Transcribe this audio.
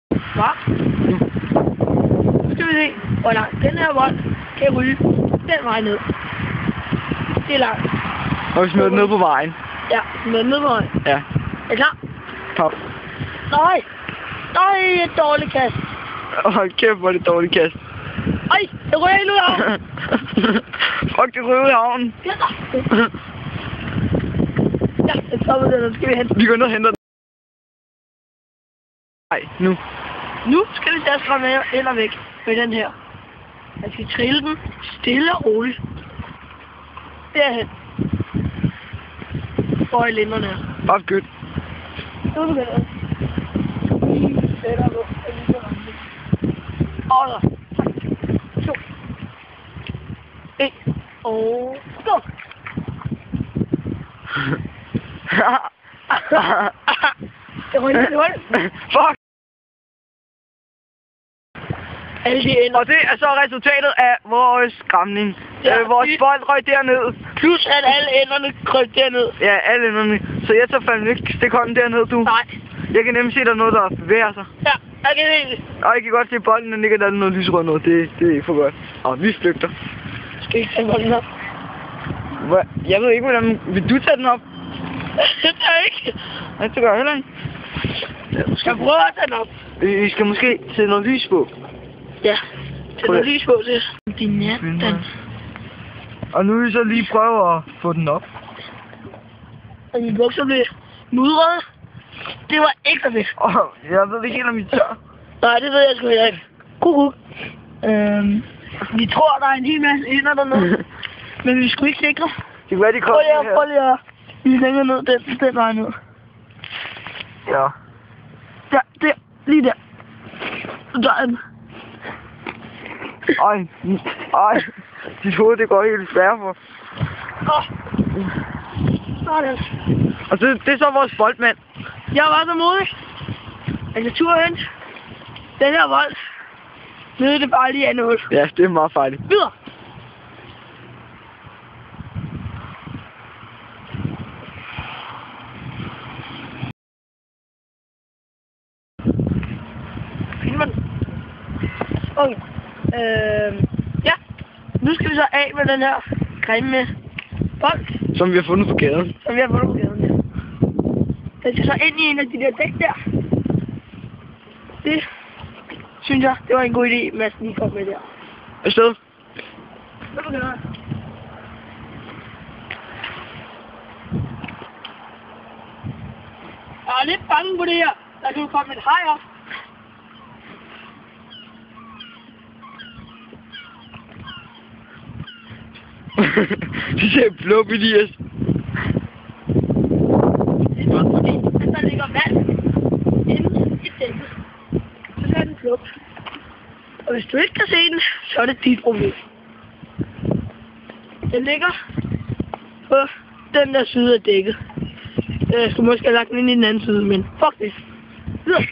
Hvad? Nu skal vi se, hvor langt den her vold kan ryge den vej ned. Det er langt. Og vi smider den ned på vejen. Ja, smider den ned på vejen. Ja. Er I klar? Top. Nej! Nej, et dårligt kast. Hold kæft, hvor er det dårligt kast. Ej, det ryger helt ud af havnen. Fuck, det ryger ud i havnen. Ja, det stopper den, nu skal vi hente. Vi går ned og henter den. Nej, nu. Nu skal vi tage at skræmme eller væk med den her. Jeg skal trille den stille og roligt. Derhen. Hvor i linderne her. Bare godt. Nu begynder det. Sætter på. Og der. 2. 1. Og gå. Det var ikke det. Fuck. Alle de ender. Og det er så resultatet af vores skræmning. Ja, vores bold røg derned. Plus at alle enderne krøb derned. Ja, alle enderne. Så jeg tager fandme ikke stikke hånden derned, du. Nej. Jeg kan nemlig se, der er noget, der bevæger sig. Ja, jeg kan se det. Og jeg kan godt se, at bolden den ligger der noget lysrød noget. Det er ikke for godt. Og vi flygter. Skal ikke tage bolden op? Hvad? Jeg ved ikke, hvordan... Vil du tage den op? Det tager jeg ikke. Nej, det gør jeg heller ikke. Skal jeg prøve at tage den op? Vi skal måske sætte noget lys på. Ja. Sæt noget lys på til. Din nat, den. Og nu vil vi så lige prøve at få den op. Og mine bukser blev mudrede. Det var ikke så fedt. Jeg ved ikke helt, om vi tør. Nej, det ved jeg sgu heller ikke. Kuku. Vi tror, der er en hel masse ender dernede. Men vi skulle ikke sikre. Det kan være, de kommer her. Prøv lige at lige længere ned, den vej ned. Ja. Der, lige der. Der er den. Ej. Dit hoved, det går helt svær for. Sådan. Og det er så vores boldmand. Jeg var så modig. Jeg turde hente den her bold. Nede det bare lige andet hul. Ja, det er meget farligt. Videre. Filmer den. Okay. Ja. Nu skal vi så af med den her grimme bold. Som vi har fundet på gaden. Som vi har fundet på gaden, ja. Den skal så ind i en af de der dæk der. Det synes jeg, det var en god idé, Mads lige kom med der. Afsted. Så begynder jeg. Jeg er lidt bange på det her. Der kan jo komme et hej op. De ser blå biliers. Det er nok fordi, at der ligger vand inde i dækket. Så er den flugt. Og hvis du ikke kan se den, så er det dit problem. Den ligger på den der side af dækket. Jeg skulle måske have lagt den ind i den anden side, men fuck det. Videre.